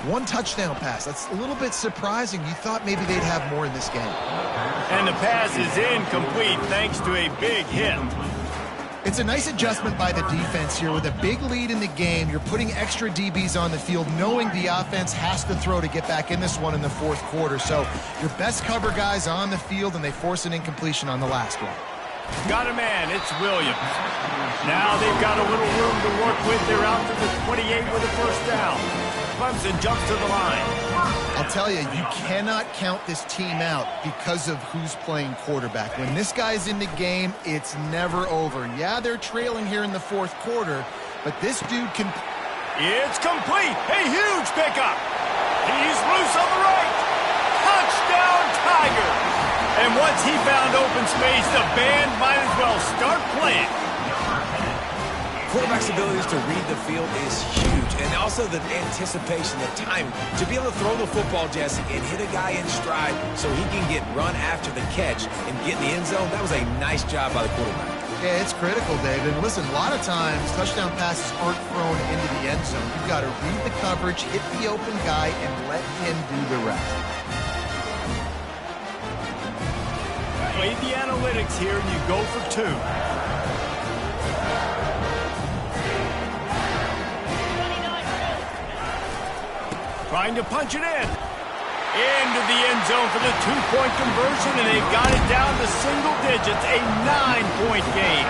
One touchdown pass. That's a little bit surprising. You thought maybe they'd have more in this game. And the pass is incomplete thanks to a big hit. It's a nice adjustment by the defense here. With a big lead in the game, you're putting extra DBs on the field, knowing the offense has to throw to get back in this one in the fourth quarter. So your best cover guys on the field, and they force an incompletion on the last one. Got a man. It's Williams. Now they've got a little room to work with. They're out to the 28 with a first down. Clemson jumps to the line. I'll tell you, you cannot count this team out because of who's playing quarterback. When this guy's in the game, it's never over. Yeah, they're trailing here in the fourth quarter, but this dude can... It's complete. A huge pickup. He's loose on the right. Touchdown, Tiger. And once he found open space, the band might as well start playing. Quarterback's abilities to read the field is huge, and also the anticipation, the timing. To be able to throw the football, Jesse, and hit a guy in stride so he can get run after the catch and get in the end zone, that was a nice job by the quarterback. Yeah, it's critical, David. And listen, a lot of times, touchdown passes aren't thrown into the end zone. You've got to read the coverage, hit the open guy, and let him do the rest. Play the analytics here, and you go for two. Trying to punch it in. Into the end zone for the two-point conversion, and they've got it down to single digits, a 9-point game.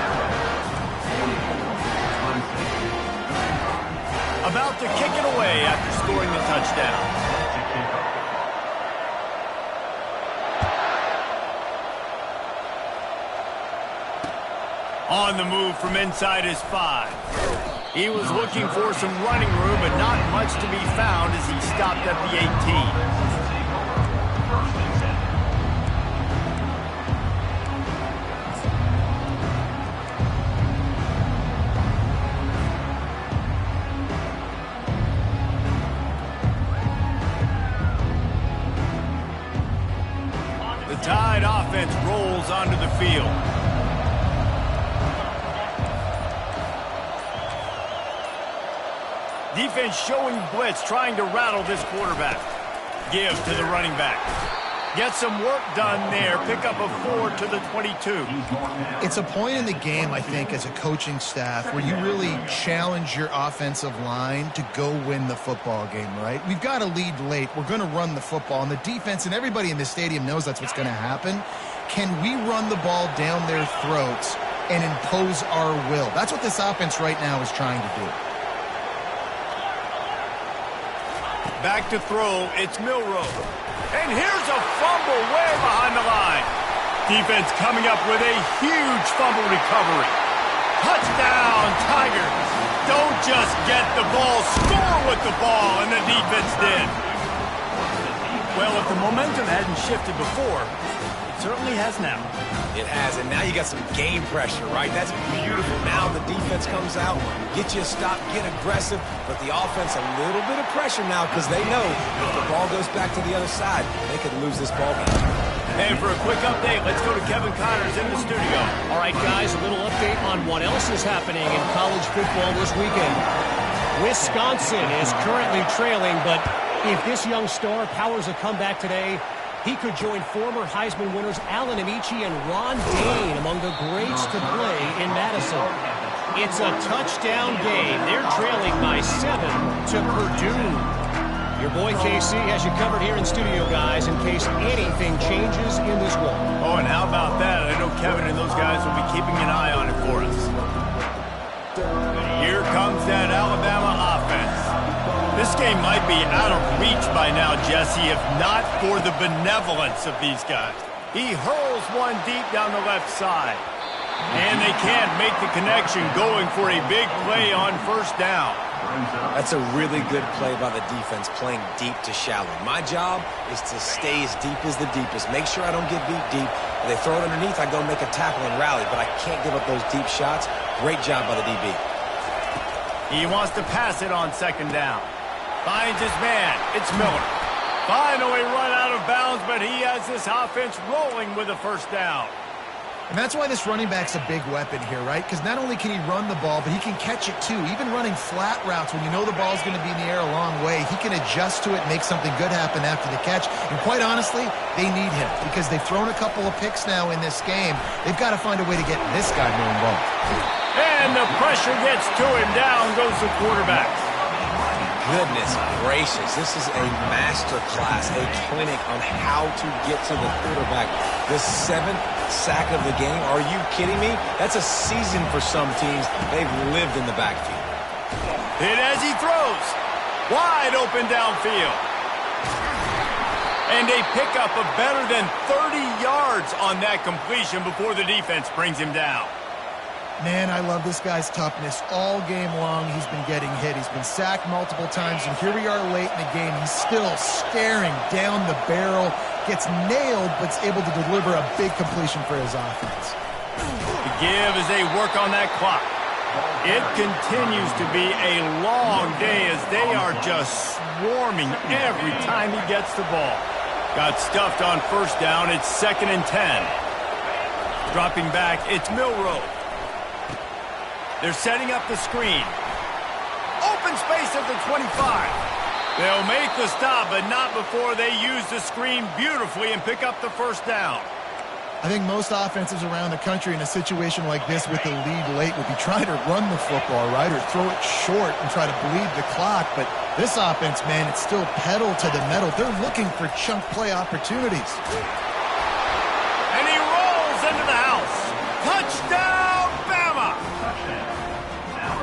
About to kick it away after scoring the touchdown. On the move from inside his 5. He was looking for some running room, but not much to be found as he stopped at the 18. The Tide offense rolls onto the field. Defense showing blitz, trying to rattle this quarterback. Give to the running back. Get some work done there. Pick up a 4 to the 22. It's a point in the game, I think, as a coaching staff, where you really challenge your offensive line to go win the football game, right? We've got a lead late. We're going to run the football. And the defense and everybody in the stadium knows that's what's going to happen. Can we run the ball down their throats and impose our will? That's what this offense right now is trying to do. Back to throw, it's Milroe. And here's a fumble way behind the line. Defense coming up with a huge fumble recovery. Touchdown, Tigers. Don't just get the ball, score with the ball, and the defense did. Well, if the momentum hadn't shifted before, it certainly has now. It has, and now you got some game pressure, right? That's beautiful. Now the defense comes out, get you a stop, get aggressive, but the offense a little bit of pressure now because they know if the ball goes back to the other side, they could lose this ball game. And for a quick update, let's go to Kevin Connors in the studio. All right, guys, a little update on what else is happening in college football this weekend. Wisconsin is currently trailing, but if this young star powers a comeback today, he could join former Heisman winners Allen Amici and Ron Dane among the greats to play in Madison. It's a touchdown game. They're trailing by 7 to Purdue. Your boy KC has you covered here in studio, guys, in case anything changes in this one. Oh, and how about that? I know Kevin and those guys will be keeping an eye on it for us. Here comes that Alabama offense. This game might be out of reach by now, Jesse, if not for the benevolence of these guys. He hurls one deep down the left side. And they can't make the connection, going for a big play on first down. That's a really good play by the defense, playing deep to shallow. My job is to stay as deep as the deepest. Make sure I don't get beat deep. If they throw it underneath, I go make a tackle and rally, but I can't give up those deep shots. Great job by the DB. He wants to pass it on second down. Finds his man. It's Miller. Finally run out of bounds, but he has this offense rolling with a first down. And that's why this running back's a big weapon here, right? Because not only can he run the ball, but he can catch it too. Even running flat routes when you know the ball's going to be in the air a long way, he can adjust to it, make something good happen after the catch. And quite honestly, they need him because they've thrown a couple of picks now in this game. They've got to find a way to get this guy more involved. And the pressure gets to him. Down goes the quarterback. Goodness gracious, this is a master class, a clinic on how to get to the quarterback. The 7th sack of the game, are you kidding me? That's a season for some teams. They've lived in the backfield. Hit as he throws. Wide open downfield. And they pick up a better than 30 yards on that completion before the defense brings him down. Man, I love this guy's toughness. All game long, he's been getting hit. He's been sacked multiple times, and here we are late in the game. He's still staring down the barrel, gets nailed, but is able to deliver a big completion for his offense. The give as they work on that clock. It continues to be a long day as they are just swarming every time he gets the ball. Got stuffed on first down. It's 2nd and 10. Dropping back, it's Milroe. They're setting up the screen. Open space at the 25. They'll make the stop, but not before they use the screen beautifully and pick up the first down. I think most offenses around the country in a situation like this with the lead late would be trying to run the football, right, or throw it short and try to bleed the clock. But this offense, man, it's still pedal to the metal. They're looking for chunk play opportunities. And he rolls into the house. Touchdown, Bama!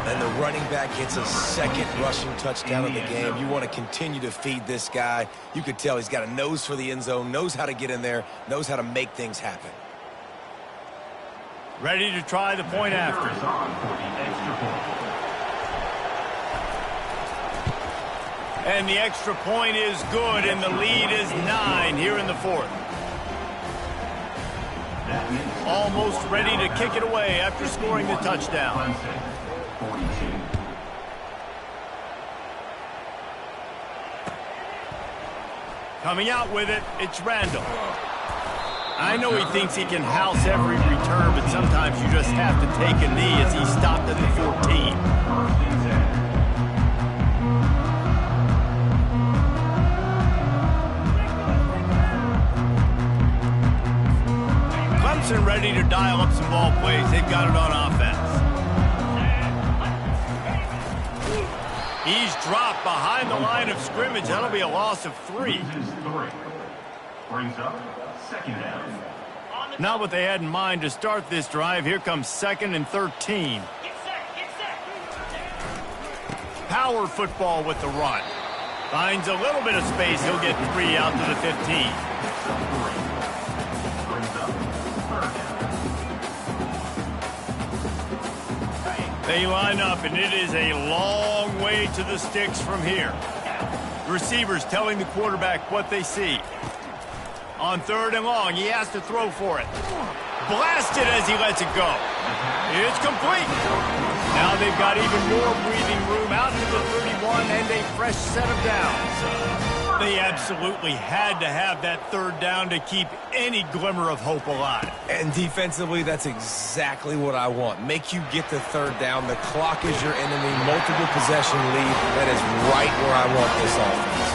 And the running back gets a 2nd rushing touchdown of the game. You want to continue to feed this guy. You could tell he's got a nose for the end zone, knows how to get in there, knows how to make things happen. Ready to try the point after. And the extra point is good, and the lead is 9 here in the 4th. Almost ready to kick it away after scoring the touchdown. Coming out with it, it's Randall. I know he thinks he can house every return, but sometimes you just have to take a knee as he stopped at the 14. Clemson ready to dial up some ball plays. They've got it on offense. He's dropped behind the line of scrimmage. That'll be a loss of 3. Brings up 2nd down. Not what they had in mind to start this drive. Here comes 2nd and 13. Power football with the run. Finds a little bit of space. He'll get 3 out to the 15. They line up, and it is a long way to the sticks from here. Receivers telling the quarterback what they see. On 3rd and long, he has to throw for it. Blasted as he lets it go. It's complete. Now they've got even more breathing room out to the 31 and a fresh set of downs. They absolutely had to have that 3rd down to keep any glimmer of hope alive. And defensively, that's exactly what I want. Make you get the 3rd down. The clock is your enemy. Multiple possession lead. That is right where I want this offense.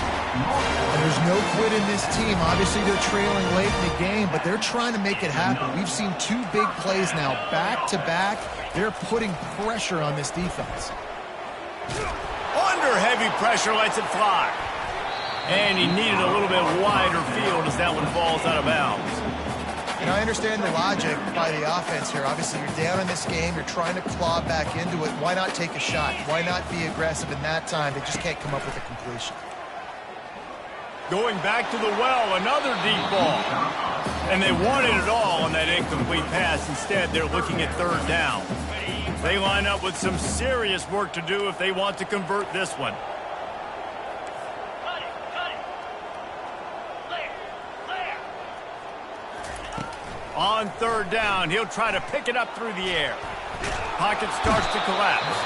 And there's no quit in this team. Obviously, they're trailing late in the game, but they're trying to make it happen. We've seen 2 big plays now, back-to-back. They're putting pressure on this defense. Under heavy pressure, lets it fly. And he needed a little bit wider field as that one falls out of bounds. And I understand the logic by the offense here. Obviously, you're down in this game. You're trying to claw back into it. Why not take a shot? Why not be aggressive in that time? They just can't come up with a completion. Going back to the well, another deep ball. And they wanted it all on that incomplete pass. Instead, they're looking at third down. They line up with some serious work to do if they want to convert this one. On third down, he'll try to pick it up through the air. Pocket starts to collapse.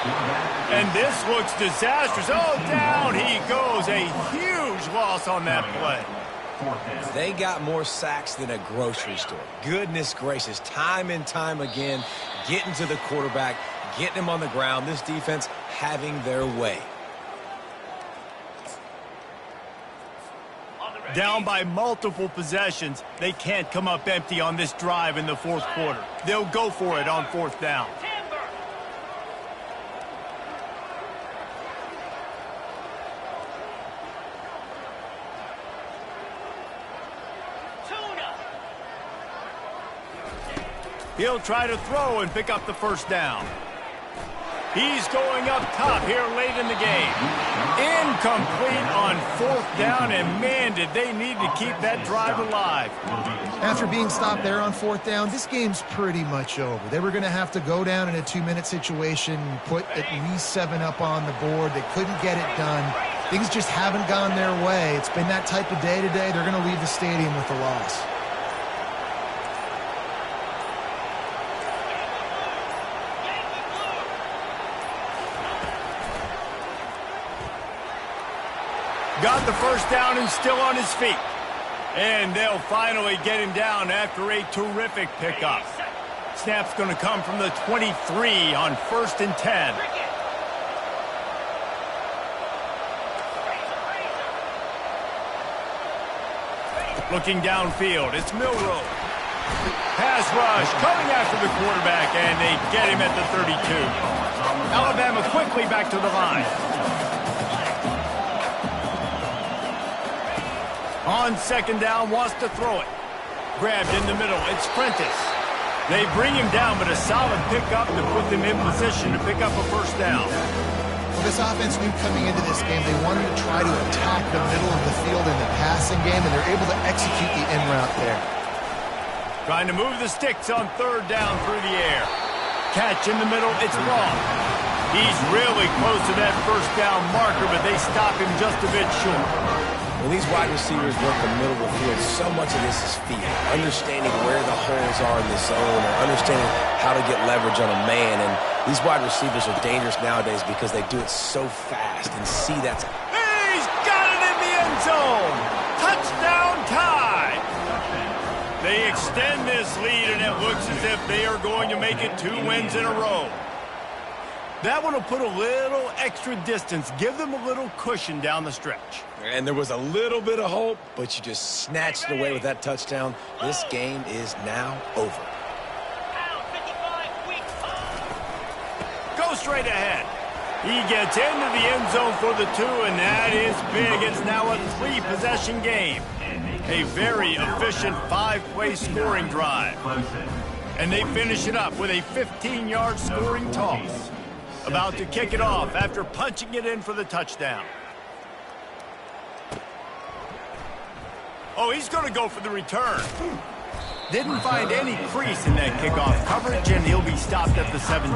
And this looks disastrous. Oh, down he goes. A huge loss on that play. They got more sacks than a grocery store. Goodness gracious, time and time again, getting to the quarterback, getting him on the ground. This defense having their way. Down by multiple possessions, they can't come up empty on this drive in the fourth quarter. They'll go for it on fourth down. He'll try to throw and pick up the first down. He's going up top here late in the game. Incomplete on fourth down, and man, did they need to keep that drive alive. After being stopped there on fourth down, this game's pretty much over. They were going to have to go down in a 2-minute situation, put at least 7 up on the board. They couldn't get it done. Things just haven't gone their way. It's been that type of day today. They're going to leave the stadium with a loss. Got the first down and still on his feet. And they'll finally get him down after a terrific pickup. Snap's going to come from the 23 on 1st and 10. Looking downfield, it's Milroe. Pass rush, coming after the quarterback, and they get him at the 32. Alabama quickly back to the line. On second down, wants to throw it. Grabbed in the middle, it's Prentice. They bring him down, but a solid pickup to put them in position to pick up a first down. Well, this offense knew coming into this game they wanted to try to attack the middle of the field in the passing game, and they're able to execute the in route there. Trying to move the sticks on third down through the air. Catch in the middle, it's long. He's really close to that first down marker, but they stop him just a bit short. When these wide receivers work the middle of the field, so much of this is feel. Understanding where the holes are in the zone, or understanding how to get leverage on a man. And these wide receivers are dangerous nowadays because they do it so fast and see that. He's got it in the end zone. Touchdown tie. They extend this lead, and it looks as if they are going to make it 2 wins in a row. That one will put a little extra distance, give them a little cushion down the stretch. And there was a little bit of hope, but you just snatched it away with that touchdown. This game is now over. Go straight ahead. He gets into the end zone for the 2, and that is big. It's now a 3-possession game. A very efficient 5-play scoring drive. And they finish it up with a 15-yard scoring toss. About to kick it off after punching it in for the touchdown. Oh, he's going to go for the return. Didn't find any crease in that kickoff coverage, and he'll be stopped at the 17.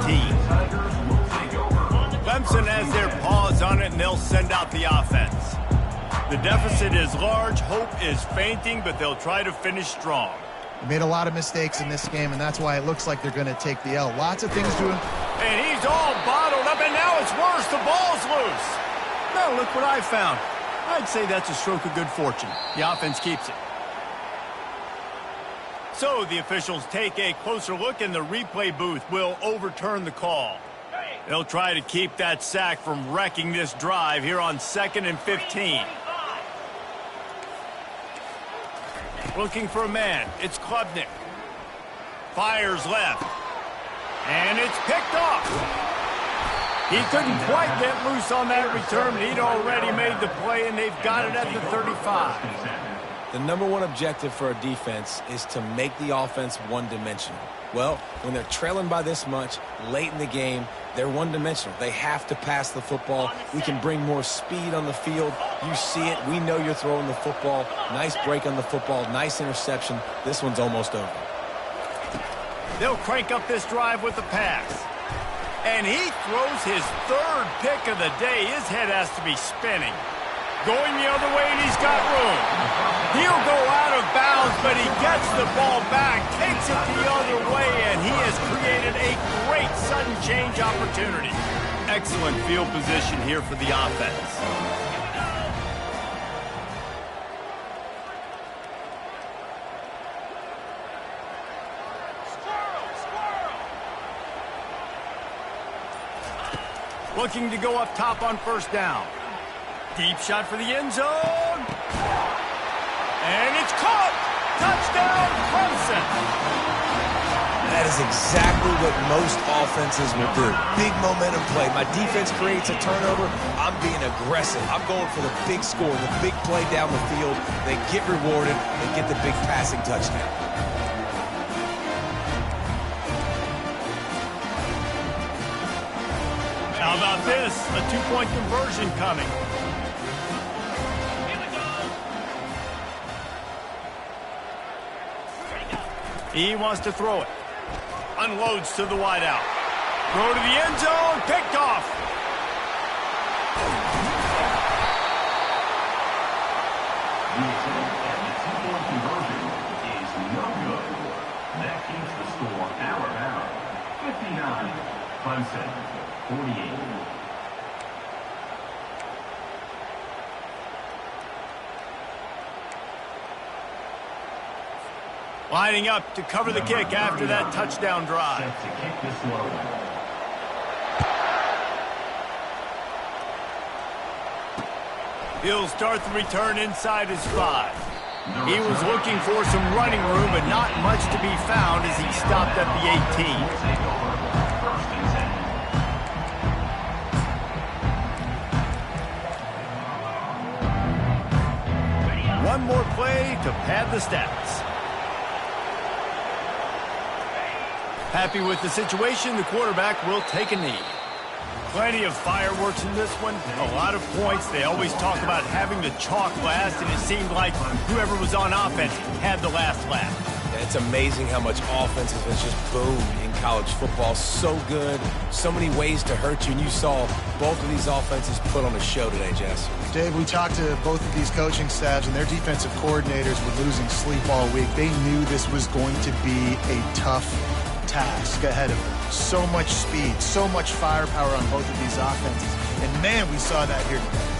Clemson has their paws on it, and they'll send out the offense. The deficit is large, hope is fainting, but they'll try to finish strong. They made a lot of mistakes in this game, and that's why it looks like they're going to take the L. Lots of things doing. And he's all bottled up, and now it's worse. The ball's loose. Now look what I found. I'd say that's a stroke of good fortune. The offense keeps it. So the officials take a closer look, and the replay booth will overturn the call. They'll try to keep that sack from wrecking this drive here on 2nd and 15. Looking for a man. It's Klubnik. Fires left. And it's picked off. He couldn't quite get loose on that return. He'd already made the play, and they've got it at the 35. The number one objective for a defense is to make the offense one-dimensional. Well, when they're trailing by this much late in the game, they're one-dimensional. They have to pass the football. We can bring more speed on the field. You see it. We know you're throwing the football. Nice break on the football. Nice interception. This one's almost over. They'll crank up this drive with the pass. And he throws his third pick of the day. His head has to be spinning. Going the other way, and he's got room. He'll go out of bounds, but he gets the ball back, takes it the other way, and he has created a great sudden change opportunity. Excellent field position here for the offense. Looking to go up top on first down. Deep shot for the end zone. And it's caught. Touchdown, Clemson. That is exactly what most offenses will do. Big momentum play. My defense creates a turnover. I'm being aggressive. I'm going for the big score, the big play down the field. They get rewarded. They get the big passing touchdown. How about this? A two-point conversion coming. He wants to throw it. Unloads to the wideout. Throw to the end zone. Picked off. The attempt at the two-point conversion is no good. That keeps the score out of bounds. 59, Clemson, 48. Lining up to cover the kick after that touchdown drive. Set to kick this one. He'll start the return inside his 5. He was looking for some running room, but not much to be found as he stopped at the 18. First and 10. One more play to pad the stats. Happy with the situation, the quarterback will take a knee. Plenty of fireworks in this one, a lot of points. They always talk about having the chalk last, and it seemed like whoever was on offense had the last laugh. It's amazing how much offense has just boomed in college football. So good, so many ways to hurt you, and you saw both of these offenses put on a show today, Jess. Dave, we talked to both of these coaching staffs, and their defensive coordinators were losing sleep all week. They knew this was going to be a tough task ahead of them. So much speed, so much firepower on both of these offenses. And man, we saw that here today.